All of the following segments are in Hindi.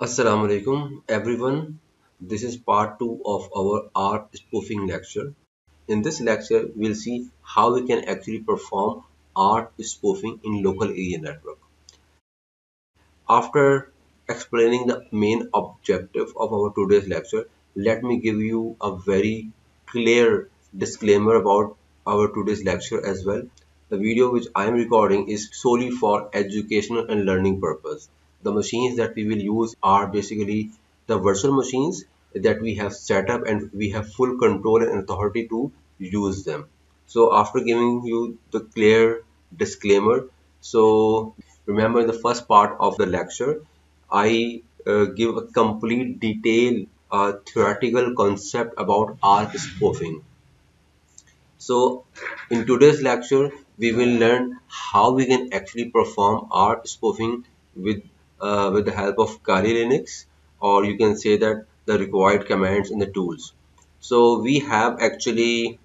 Assalamu alaikum everyone. This is part 2 of our art spoofing lecture. In this lecture, we'll see how we can actually perform art spoofing in local area network. After explaining the main objective of our today's lecture, let me give you a very clear disclaimer about our today's lecture as well. The video which I am recording is solely for educational and learning purpose. The machines that we will use are basically the virtual machines that we have set up and we have full control and authority to use them. So after giving you the clear disclaimer, so remember in the first part of the lecture, I give a complete detail theoretical concept about arc spoofing. So in today's lecture, we will learn how we can actually perform art spoofing with with the help of Kali Linux, or you can say that the required commands in the tools. So I have actually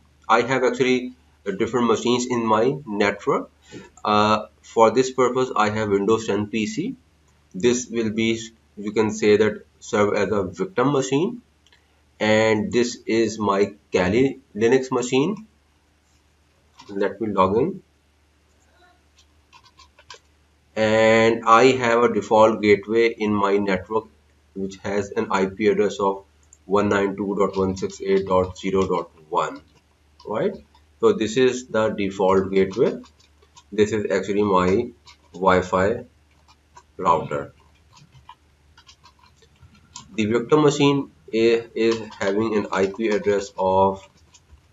different machines in my network. For this purpose, I have Windows 10 PC. This will be, you can say that, serve as a victim machine, and this is my Kali Linux machine. Let me log in, and I have a default gateway in my network which has an IP address of 192.168.0.1, right? So this is the default gateway. This is actually my Wi-Fi router. The victim machine is having an IP address of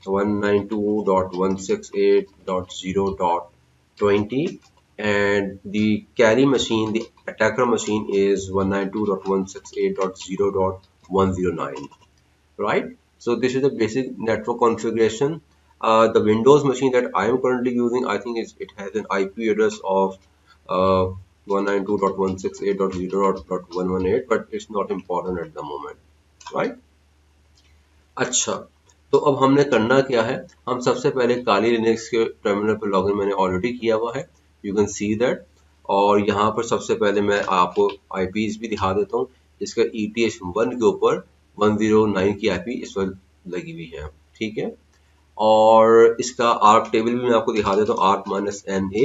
192.168.0.20, and the carry machine, the attacker machine, is 192.168.0.109, right? So this is the basic network configuration. The Windows machine that I am currently using, I think it has an IP address of 192.168.0.118, but it's not important at the moment, right? अच्छा, तो अब हमने करना क्या है, हम सबसे पहले काली लिनक्स के टर्मिनल पर लॉगिन मैंने ऑलरेडी किया हुआ है, यू कैन सी दैट। और यहाँ पर सबसे पहले मैं आपको आईपीज भी दिखा देता हूँ। इसका ETH1 के ऊपर 109 की आईपी इस वक्त लगी हुई है, ठीक है। और इसका आर्क टेबल भी मैं आपको दिखा देता हूँ, ARC-NA।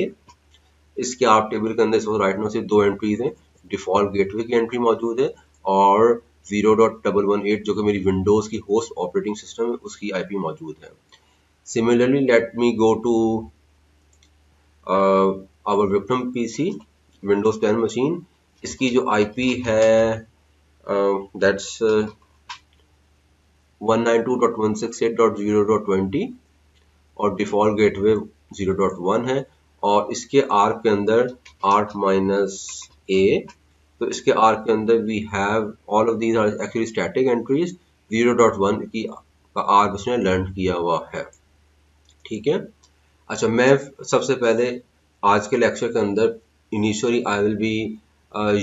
इसके आप टेबल के अंदर इस वक्त राइट नाउ सिर्फ दो एंट्रीज हैं। डिफॉल्ट गेटवे की एंट्री मौजूद है और 0.118 जो कि मेरी विंडोज की होस्ट ऑपरेटिंग सिस्टम है उसकी आईपी मौजूद है। Similarly let me go to our victim PC Windows 10 machine. इसकी जो आईपी है दैट्स 192.168.0.20 और डिफॉल्ट गेटवे 0.1 है। और इसके आर्क के अंदर ARC-A, तो इसके आर्क के अंदर we have all of these are actually static entries. 0.1 की का आर्क उसने लर्न किया हुआ है, ठीक है। अच्छा, मैं सबसे पहले आज के लेक्चर के अंदर initially I will be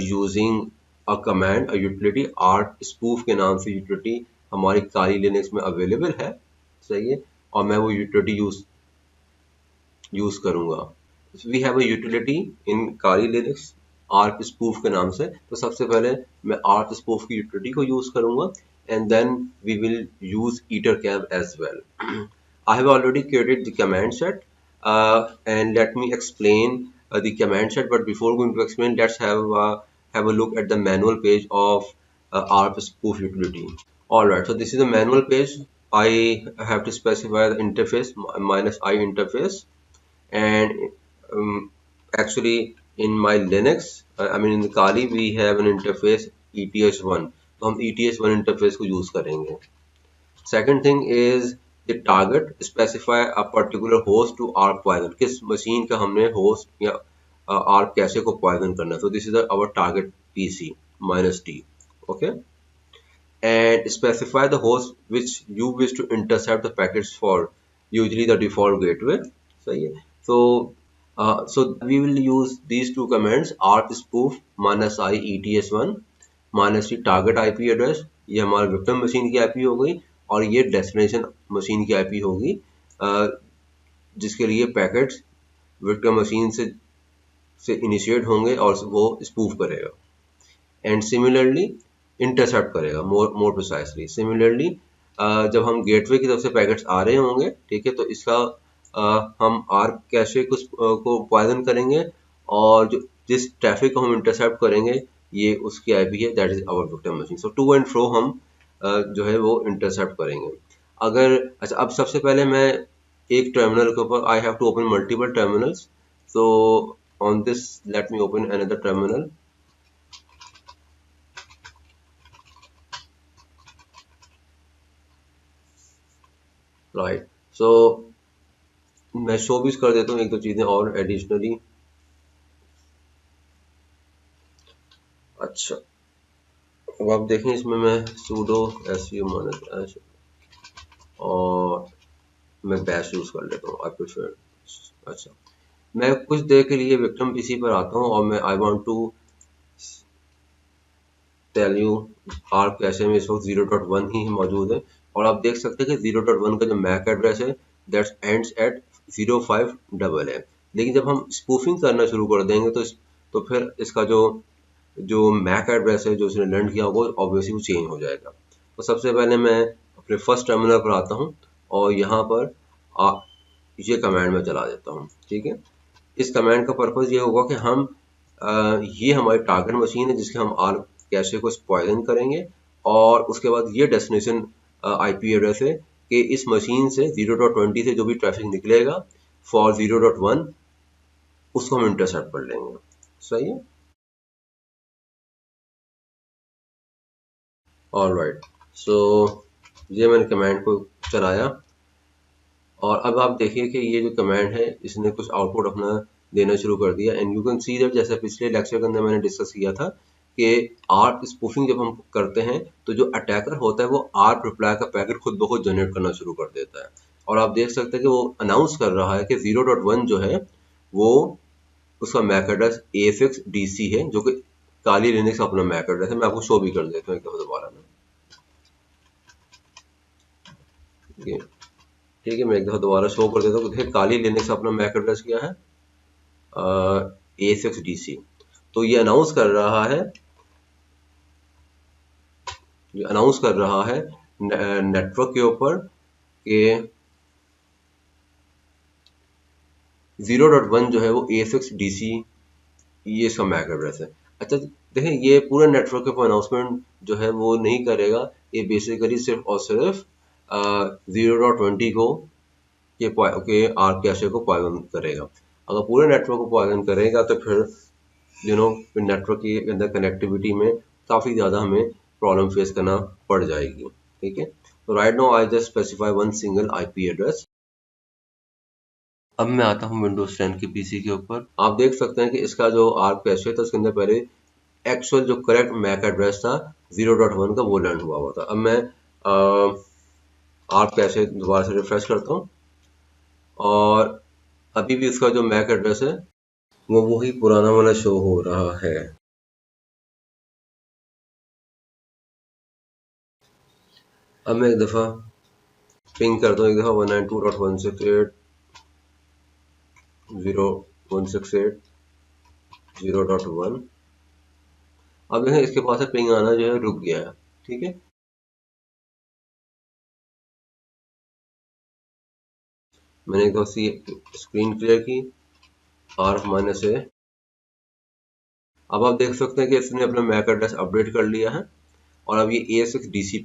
using a command, a utility, art spoof के नाम से यूटिलिटी हमारी काली लिनक्स में अवेलेबल है, सही है। और मैं वो यूटिलिटी यूज करूंगा। We have a utility in Kali Linux arpspoof के नाम से। तो सबसे पहले मैं आर्क स्पूफ की यूटिलिटी को यूज करूंगा and then we will use ettercap as well. I have already created the command set, and let me explain the command set. But before going to explain, let's have a look at the manual page of ARP spoof utility. Alright, so this is the manual page. I have to specify the interface -i interface, and actually in my Linux, I mean in the Kali, we have an interface ETH1, तो हम ETH1 interface को use करेंगे। Second thing is the target, specify a particular host to ARC poison, किस machine का हमने host या ARC कैसे को poison करना है। So this is our target PC -t, okay, and specify the host which you wish to intercept the packets for, usually the default gateway, सही है। So we will use these two commands, arc spoof -i ETH1 -t target IP address, ये हमारे विक्टिम मशीन की आईपी हो गई, और ये डेस्टिनेशन मशीन की आईपी होगी जिसके लिए पैकेट्स विक्टिम मशीन से इनिशिएट होंगे और वो स्पूफ करेगा। एंड सिमिलरली इंटरसेप्ट करेगा मोर प्रिसाइसली। सिमिलरली जब हम गेटवे की तरफ से पैकेट्स आ रहे होंगे, ठीक है, तो इसका हम आर कैशे को पॉइजन करेंगे, और जो जिस ट्रैफिक को हम इंटरसेप्ट करेंगे ये उसकी आईपी है, that is our victim machine. So to and fro हम जो है वो इंटरसेप्ट करेंगे। अगर अच्छा, अब सबसे पहले मैं एक टर्मिनल के ऊपर I have to open multiple terminals. So on this let me open another terminal. Right, so मैं शो भी कर देता हूँ एक दो चीजें और एडिशनली। अच्छा, अब आप देखें इसमें मैं sudo su माइनस और मैं बैश यूज कर लेता हूँ, आई प्रेफर। अच्छा, मैं कुछ देर के लिए विक्टिम पीसी पर आता हूँ और मैं I want to tell you our cache में इस वक्त 0.1 ही मौजूद है, और आप देख सकते हैं कि 0.1 का जो मैक एड्रेस है दैट्स एंड्स एट 05 है। लेकिन जब हम स्पूफिंग करना शुरू कर देंगे तो फिर इसका जो जो मैक एड्रेस है जो उसने लर्न किया होगा ऑब्वियसली वो चेंज हो जाएगा। तो सबसे पहले मैं अपने फर्स्ट टर्मिनल पर आता हूँ और यहाँ पर ये कमांड में चला देता हूँ, ठीक है। इस कमांड का पर्पज़ ये होगा कि हम ये हमारी टारगेट मशीन है जिसके हम आर कैशे को पॉइजन करेंगे, और उसके बाद ये डेस्टिनेशन आईपी एड्रेस है कि इस मशीन से 0.20 से जो भी ट्रैफिक निकलेगा फॉर 0.1 उसको हम इंटरसेप्ट कर लेंगे। सही है, ऑलराइट। सो ये मैंने कमांड को चलाया, और अब आप देखिए कि ये जो कमांड है इसने कुछ आउटपुट अपना देना शुरू कर दिया। And you can see that जैसे पिछले लेक्चर के अंदर मैंने डिस्कस किया था कि आर स्पूफिंग जब हम करते हैं तो जो अटैकर होता है वो आर रिप्लाई का पैकेट खुद ब खुद जनरेट करना शुरू कर देता है, और आप देख सकते हैं कि वो अनाउंस कर रहा है कि 0.1 जो है वो उसका मैक एड्रेस AFX DC है, जो कि काली लिनक्स का अपना मैक एड्रेस है। मैं आपको शो भी कर देता हूँ एक दफा दोबारा में, ठीक है। मैं एक दफा दोबारा शो कर देता हूँ। देखिए काली लिनक्स का अपना मैक एड्रेस क्या है, AFX DC। तो ये अनाउंस कर रहा है नेटवर्क के ऊपर कि 0.1 जो है वो AFX DC ये इसका मैक एड्रेस है। अच्छा, देखें ये पूरे नेटवर्क के ऊपर अनाउंसमेंट जो है वो नहीं करेगा, ये बेसिकली सिर्फ और सिर्फ 0.20 को के आर कैशे को पॉइजन करेगा। अगर पूरे नेटवर्क को पॉइजन करेगा तो फिर नेटवर्क के अंदर कनेक्टिविटी में काफ़ी ज़्यादा हमें प्रॉब्लम फेस करना पड़ जाएगी, ठीक है। तो right now I just specify one single IP address. अब मैं आता हूँ विंडोज 10 के पीसी के ऊपर। आप देख सकते हैं कि इसका जो आर कैशे था उसके अंदर पहले एक्चुअल जो करेक्ट मैक एड्रेस था 0.1 का वो लर्न हुआ था। अब मैं आर कैशे दोबारा से रिफ्रेश करता हूँ, और अभी भी उसका जो मैक एड्रेस है वो वही पुराना वाला शो हो रहा है। अब मैं एक दफ़ा पिंग करता हूँ, एक दफ़ा 192.168.0.1। अब देखें इसके पास से पिंग आना जो है रुक गया है, ठीक है। मैंने एक दफ़ा स्क्रीन क्लियर की, R-A। अब आप देख सकते हैं कि इसने अपना मैक एड्रेस अपडेट कर लिया है, और अब ये ASX DC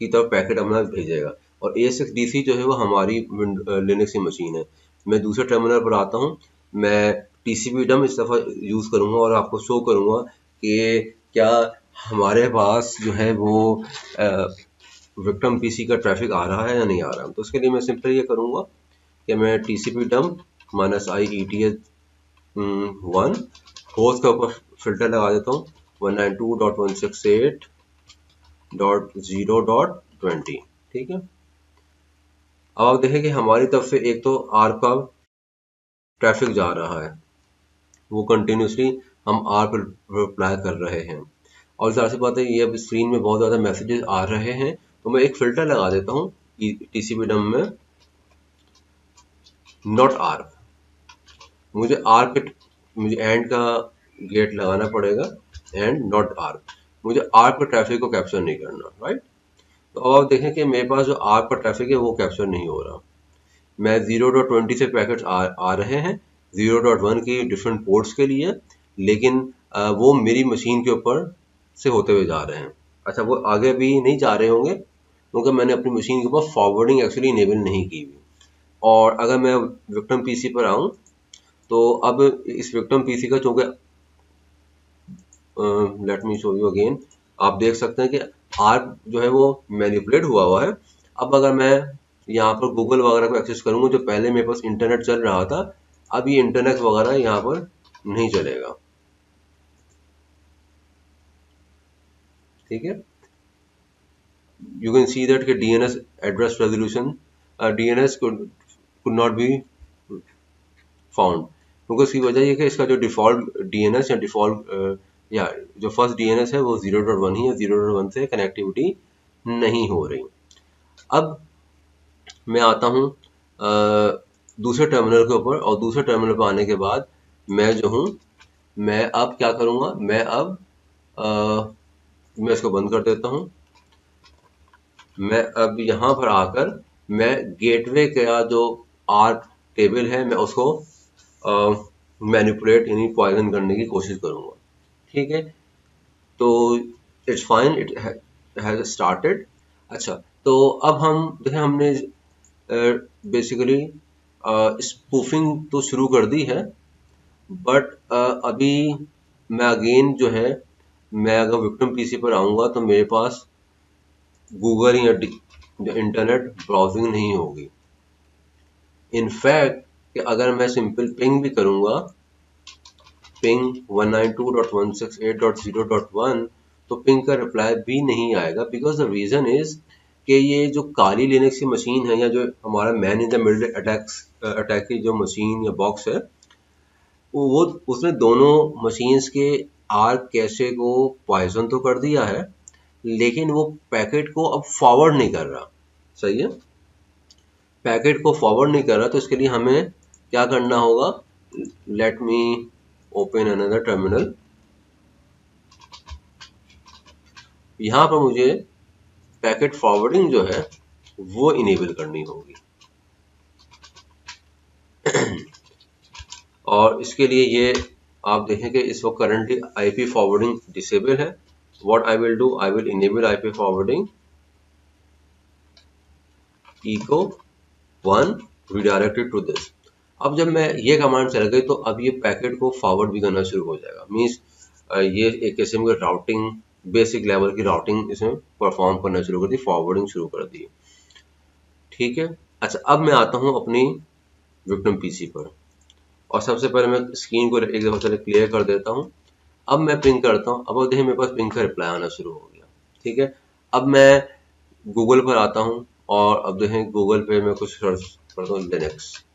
की तरफ पैकेट अपना भेजेगा, और ASX DC जो है वो हमारी लिनक्स की मशीन है। मैं दूसरे टर्मिनल पर आता हूँ, मैं TCP डम इस दफ़ा यूज़ करूँगा और आपको शो करूँगा कि क्या हमारे पास जो है वो विक्टिम पीसी का ट्रैफिक आ रहा है या नहीं आ रहा है। तो उसके लिए मैं सिंपली ये करूँगा कि मैं TCP डम -IETH1 होस्ट के ऊपर फिल्टर लगा देता हूँ 192.168.0.20, ठीक है। अब आप देखें कि हमारी तरफ से एक तो आर का ट्रैफिक जा रहा है, वो कंटिन्यूसली हम आर पर रिप्लाई कर रहे हैं, और जाहिर सी बात है ये अब स्क्रीन में बहुत ज़्यादा मैसेजेस आ रहे हैं, तो मैं एक फ़िल्टर लगा देता हूँ TCP डम में नॉट आर। मुझे एंड का गेट लगाना पड़ेगा, एंड नॉट आर्क। मुझे आर्क पर ट्रैफिक को कैप्चर नहीं करना, राइट। तो अब आप देखें कि मेरे पास जो आर्क पर ट्रैफिक है वो कैप्चर नहीं हो रहा। मैं 0.20 से पैकेट्स आ रहे हैं 0.1 की डिफरेंट पोर्ट्स के लिए, लेकिन वो मेरी मशीन के ऊपर से होते हुए जा रहे हैं। अच्छा, वो आगे भी नहीं जा रहे होंगे क्योंकि मैंने अपनी मशीन के ऊपर फॉरवर्डिंग एक्चुअली इनेबल नहीं की हुई। और अगर मैं विक्टिम पीसी पर आऊँ तो अब इस विक्टिम पीसी का चूंकि let me show you again, आप देख सकते हैं कि आर्क जो है वो मैनिपुलेट हुआ है। अब अगर मैं यहाँ पर गूगल वगैरह को एक्सेस करूंगा, जो पहले मेरे पास इंटरनेट चल रहा था, अब ये इंटरनेट वगैरह यहाँ पर नहीं चलेगा, ठीक है। यू कैन सी दैट कि DNS address resolution, DNS could not be found, क्योंकि उसकी वजह ये कि इसका जो डिफॉल्ट डीएनएस या डिफॉल्ट या जो फर्स्ट डीएनएस है वो 0.1 ही है, 0.1 से कनेक्टिविटी नहीं हो रही। अब मैं आता हूँ दूसरे टर्मिनल के ऊपर, और दूसरे टर्मिनल पर आने के बाद मैं जो हूँ, मैं अब क्या करूँगा, मैं अब मैं इसको बंद कर देता हूँ। मैं अब यहाँ पर आकर मैं गेटवे का जो आर्क टेबल है मैं उसको मैनिपुलेट यानी पॉइजन करने की कोशिश करूँगा, ठीक है। तो it's fine, it has started. अच्छा, तो अब हम देखें, हमने बेसिकली स्पूफिंग तो शुरू कर दी है, बट अभी मैं अगेन जो है, मैं अगर विक्टिम पीसी पर आऊँगा तो मेरे पास गूगल या इंटरनेट ब्राउजिंग नहीं होगी। इनफैक्ट कि अगर मैं सिंपल पिंग भी करूँगा, पिंग 192.168.0.1, तो पिंग का रिप्लाई भी नहीं आएगा, बिकॉज द रीज़न इज कि ये जो काली लिनक्स की मशीन है, या जो हमारा man in the middle attack की जो मशीन या बॉक्स है, वो उसने दोनों मशीन्स के आर्क कैशे को पॉइजन तो कर दिया है, लेकिन वो पैकेट को अब फॉरवर्ड नहीं कर रहा। सही है, पैकेट को फॉरवर्ड नहीं कर रहा, तो इसके लिए हमें क्या करना होगा, late me open another terminal. यहाँ पर मुझे पैकेट फॉरवर्डिंग जो है वो इनेबल करनी होगी, और इसके लिए ये आप देखें कि इस वक्त करंटली आईपी फॉरवर्डिंग डिसेबल है। What I will do, I will enable IP forwarding echo 1 redirected to this। अब जब मैं ये कमांड चल गई तो अब ये पैकेट को फॉरवर्ड भी करना शुरू हो जाएगा। मीन्स ये एक किस्म की राउटिंग, बेसिक लेवल की राउटिंग इसमें परफॉर्म करना शुरू कर दी, फॉरवर्डिंग शुरू कर दी, ठीक है। अच्छा, अब मैं आता हूँ अपनी विक्टिम पीसी पर, और सबसे पहले मैं स्क्रीन को एक दफ़ा पहले क्लियर कर देता हूँ। अब मैं पिंग करता हूँ, अब देखिए मेरे पास पिंग का रिप्लाई आना शुरू हो गया, ठीक है। अब मैं गूगल पर आता हूँ, और अब देखें गूगल पे मैं कुछ सर्च करता हूँ लिनक्स,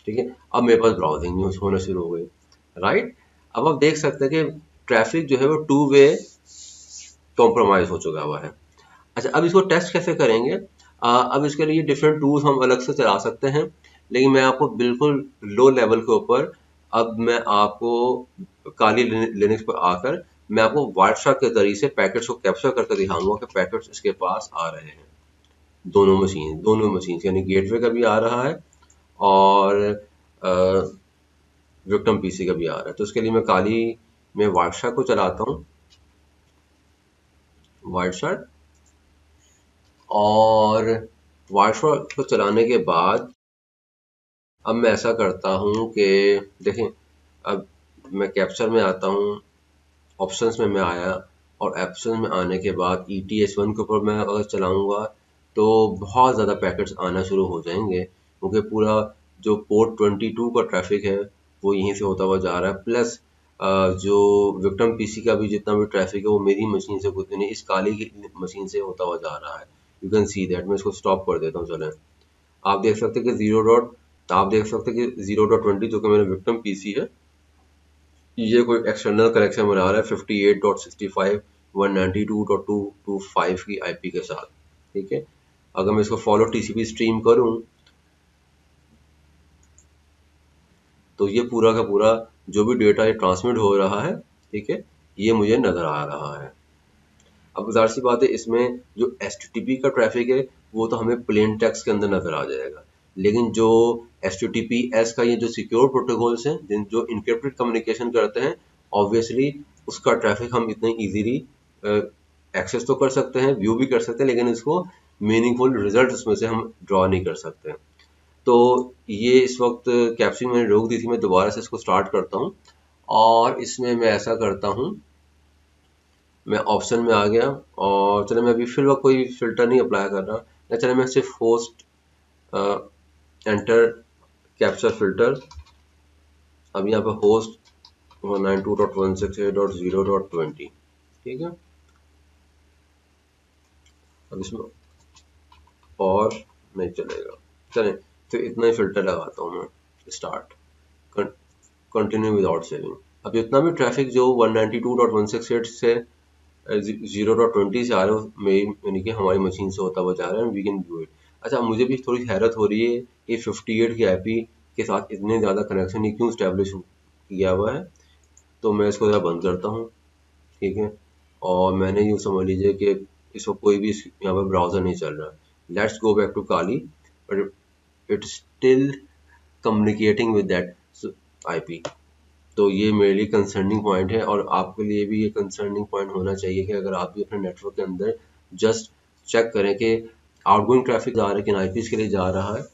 ठीक है। अब मेरे पास ब्राउजिंग न्यूज होना शुरू हो गई, राइट। अब आप देख सकते हैं कि ट्रैफिक जो है वो 2 वे कॉम्प्रोमाइज हो चुका हुआ है। अच्छा, अब इसको टेस्ट कैसे करेंगे, अब इसके लिए डिफरेंट टूल्स हम अलग से चला सकते हैं, लेकिन मैं आपको बिल्कुल लो लेवल के ऊपर, अब मैं आपको काली लिनक्स पर आकर मैं आपको व्हाट्सएप के जरिए से पैकेट्स को कैप्चर करके दिखाऊंगा कि पैकेट्स इसके पास आ रहे हैं। दोनों मशीन यानी गेटवे का भी आ रहा है और विक्टिम पीसी का भी आ रहा है। तो उसके लिए मैं काली में व्हाट्सएप को चलाता हूँ, व्हाट्सएप, और व्हाट्सएप को चलाने के बाद अब मैं ऐसा करता हूँ कि देखें, अब मैं कैप्चर में आता हूँ, ऑप्शंस में मैं आया, और ऑप्शंस में आने के बाद ETH1 के ऊपर मैं अगर चलाऊँगा तो बहुत ज़्यादा पैकेट्स आना शुरू हो जाएंगे, क्योंकि पूरा जो पोर्ट 22 का ट्रैफिक है वो यहीं से होता हुआ जा रहा है, प्लस जो विक्टिम पीसी का भी जितना भी ट्रैफिक है वो मेरी मशीन से कुछ नहीं, इस काली की मशीन से होता हुआ जा रहा है। You can see that. मैं इसको स्टॉप कर देता हूँ, चलें। आप देख सकते हैं कि आप देख सकते हैं कि 0.20 जो कि मेरा विक्टिम पीसी है, ये कोई एक्सटर्नल कनेक्शन बना रहा है 58.65.192.225 की आईपी के साथ, ठीक है। अगर मैं इसको फॉलो टीसीपी स्ट्रीम करूं तो ये पूरा का पूरा जो भी डेटा ये ट्रांसमिट हो रहा है, ठीक है, ये मुझे नज़र आ रहा है। अब ज़ाहिर सी बात है, इसमें जो HTTP का ट्रैफिक है वो तो हमें प्लेन टेक्स्ट के अंदर नज़र आ जाएगा, लेकिन जो HTTPS का ये जो सिक्योर प्रोटोकॉल्स हैं जो इनक्रिप्टेड कम्युनिकेशन करते हैं, ऑब्वियसली उसका ट्रैफिक हम इतने इजीली एक्सेस तो कर सकते हैं, व्यू भी कर सकते हैं, लेकिन इसको मीनिंगफुल रिजल्ट उसमें से हम ड्रॉ नहीं कर सकते। तो ये इस वक्त कैप्शन मैंने रोक दी थी, मैं दोबारा से इसको स्टार्ट करता हूँ और इसमें मैं ऐसा करता हूँ, मैं ऑप्शन में आ गया और चलो मैं अभी फिलहाल कोई फिल्टर नहीं अप्लाई कर रहा, या चलो मैं सिर्फ होस्ट एंटर कैप्चर फिल्टर। अब यहाँ पे होस्ट 192.168.0.20, ठीक है। अब इसमें और नहीं चलेगा, चलें तो इतना ही फिल्टर लगाता हूँ मैं, स्टार्ट, कंटिन्यू विदाउट सेविंग। अब जितना भी ट्रैफिक जो 192.168 से 0.20 से आ रहा है मेरी यानी कि हमारी मशीन से होता हुआ जा रहा है, वी कैन व्यू इट। अच्छा, मुझे भी थोड़ी हैरत हो रही है कि 58 की आईपी के साथ इतने ज़्यादा कनेक्शन ये क्यों स्टैब्लिश किया हुआ है, तो मैं इसको ज़रा बंद करता हूँ, ठीक है। और मैंने यूँ समझ लीजिए कि इसको कोई भी यहाँ पर ब्राउज़र नहीं चल रहा। Let's go back to Kali, but it still communicating with that IP. तो ये मेरे लिए कंसर्निंग पॉइंट है और आपके लिए भी ये कंसर्निंग पॉइंट होना चाहिए कि अगर आप भी अपने नेटवर्क के अंदर जस्ट चेक करें कि आउटगोइंग ट्रैफिक जा रहा है किन आईपी के लिए जा रहा है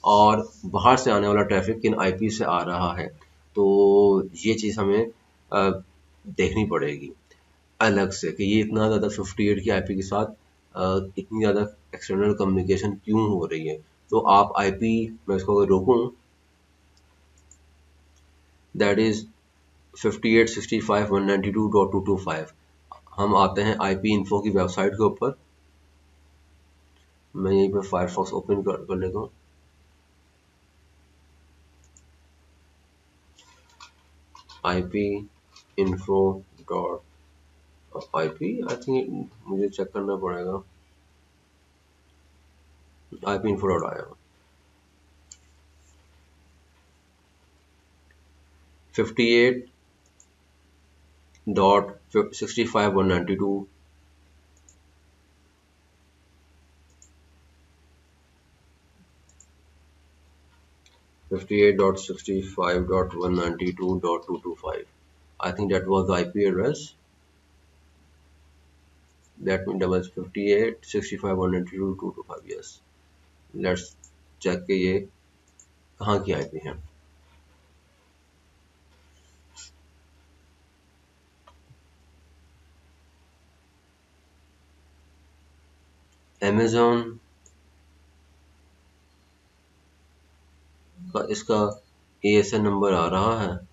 और बाहर से आने वाला ट्रैफिक किन आईपी से आ रहा है। तो ये चीज़ हमें देखनी पड़ेगी अलग से कि ये इतना ज़्यादा 58 की आईपी के साथ इतनी ज़्यादा एक्सटर्नल कम्युनिकेशन क्यों हो रही है। तो आप आईपी, मैं इसको अगर रोकूं, दैट इज़ 58.65.192.225। हम आते हैं आईपी इन्फो की वेबसाइट के ऊपर। मैं यहीं पर फायरफॉक्स ओपन कर लेता हूँ। IP info dot IP, I think मुझे चेक करना पड़ेगा। आईपी इन्फो डॉट आया 58.65.192 58.65.192.225. I think that was the IP address. That was 58.65.192.225. Yes. Let's check कि ये कहाँ की IP है। Amazon का इसका ASN नंबर आ रहा है।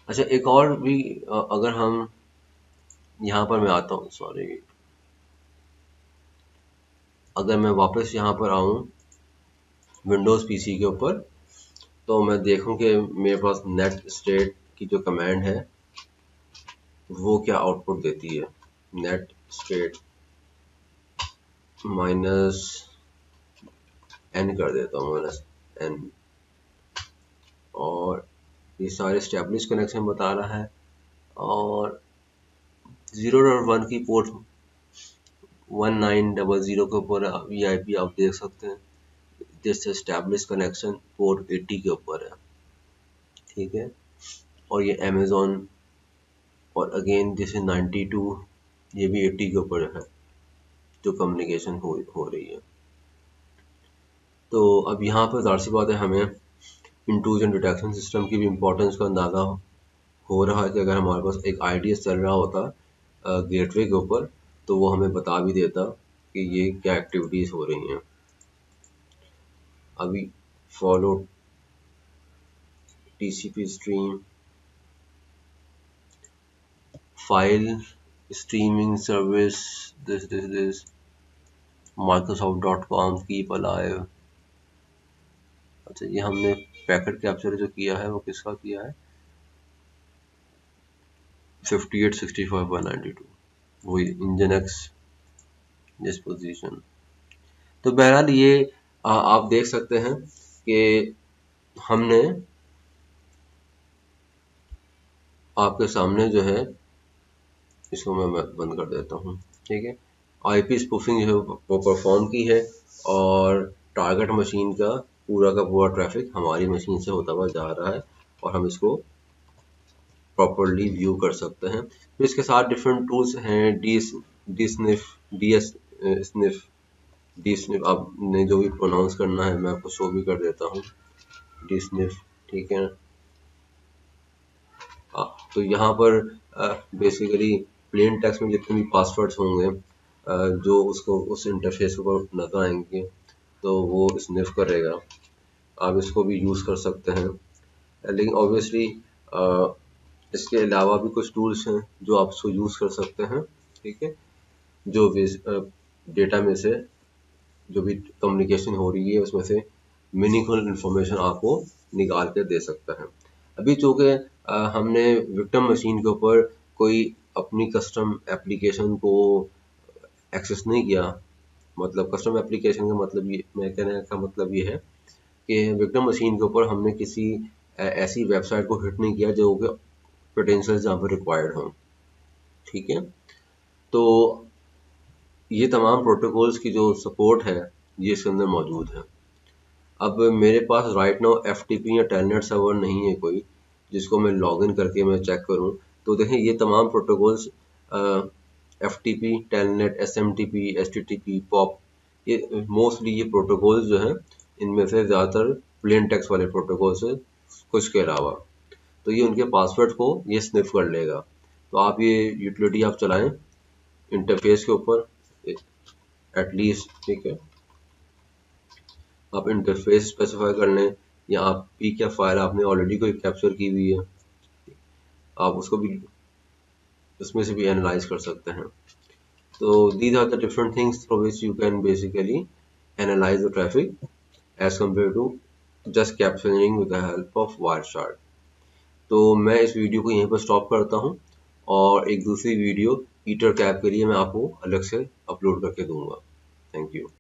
अच्छा, एक और भी अगर हम यहाँ पर मैं आता हूँ, सॉरी, अगर मैं वापस यहाँ पर आऊँ विंडोज़ पीसी के ऊपर, तो मैं देखूँ कि मेरे पास नेट स्टेट की जो कमांड है वो क्या आउटपुट देती है। नेट स्टेट माइनस n कर देता हूँ, -n, और ये सारे स्टैब्लिश कनेक्शन बता रहा है और 0.1 की पोर्ट 1900 के ऊपर VIP आप देख सकते हैं। दिस एस्टैब्लिश कनेक्शन पोर्ट 80 के ऊपर है, ठीक है। और ये अमेज़ॉन, और अगेन दिस इज 92, ये भी 80 के ऊपर है जो कम्युनिकेशन हो रही है। तो अब यहाँ पर ज़ाहिर सी बात है हमें इंट्रूजन डिटेक्शन सिस्टम की भी इम्पोर्टेंस का अंदाज़ा हो रहा है कि अगर हमारे पास एक IDS चल रहा होता गेटवे के ऊपर, तो वो हमें बता भी देता कि ये क्या एक्टिविटीज़ हो रही हैं। अभी follow TCP stream, file streaming service, this Microsoft.com keep alive. अच्छा, ये हमने पैकेट कैप्चर जो किया है वो किसका किया है, 58.65.192, वही इंजन एक्स डिस्पोजिशन। तो बहरहाल ये आप देख सकते हैं कि हमने आपके सामने जो है, इसको मैं बंद कर देता हूँ, ठीक है। आईपी स्पूफिंग जो है वो परफॉर्म की है, और टारगेट मशीन का पूरा ट्रैफिक हमारी मशीन से होता हुआ जा रहा है, और हम इसको प्रॉपरली व्यू कर सकते हैं। तो इसके साथ डिफरेंट टूल्स हैं, D sniff, D S sniff, D sniff आपने जो भी प्रोनाउंस करना है मैं आपको शो भी कर देता हूँ, डी स्निफ, ठीक है। तो यहाँ पर बेसिकली प्लेन टेक्स्ट में जितने भी पासवर्ड्स होंगे जो उसको उस इंटरफेस पर नजर आएंगे तो वो स्निफ करेगा। आप इसको भी यूज़ कर सकते हैं, लेकिन ऑब्वियसली इसके अलावा भी कुछ टूल्स हैं जो आप इसको यूज़ कर सकते हैं, ठीक है, जो डेटा में से जो भी कम्युनिकेशन हो रही है उसमें से मीनिंगफुल इंफॉर्मेशन आपको निकाल के दे सकता है। अभी चूँकि हमने विक्टिम मशीन के ऊपर कोई अपनी कस्टम एप्लीकेशन को एक्सेस नहीं किया, मतलब कस्टम एप्लीकेशन का मतलब ये, मैं कहने का मतलब ये है कि विक्टिम मशीन के ऊपर हमने किसी ऐसी वेबसाइट को हिट नहीं किया जो कि क्रेडेंशियल्स जहाँ पर रिक्वायर्ड हों, ठीक है। तो ये तमाम प्रोटोकॉल्स की जो सपोर्ट है ये इसके अंदर मौजूद है। अब मेरे पास राइट नाउ एफटीपी या टेलनेट सर्वर नहीं है कोई जिसको मैं लॉगिन करके मैं चेक करूं। तो देखें ये तमाम protocols FTP, telnet, SMTP, HTTP, pop, ये मोस्टली ये प्रोटोकॉल्स जो हैं इनमें से ज़्यादातर प्लेन टेक्स्ट वाले प्रोटोकॉल्स हैं कुछ के अलावा। तो ये उनके पासवर्ड को ये स्निफ कर लेगा। तो आप ये यूटिलिटी आप चलाएं इंटरफेस के ऊपर एटलीस्ट, ठीक है। आप इंटरफेस स्पेसिफाई कर लें, या आप पी क्या फाइल आपने ऑलरेडी कोई कैप्चर की हुई है आप उसको भी उसमें से भी एनालाइज कर सकते हैं। तो these are the different things through which you can basically analyse the traffic as compare to just capturing with the help of Wireshark. तो मैं इस वीडियो को यहीं पर स्टॉप करता हूँ, और एक दूसरी वीडियो ईथरकैप के लिए मैं आपको अलग से अपलोड करके दूंगा। Thank you.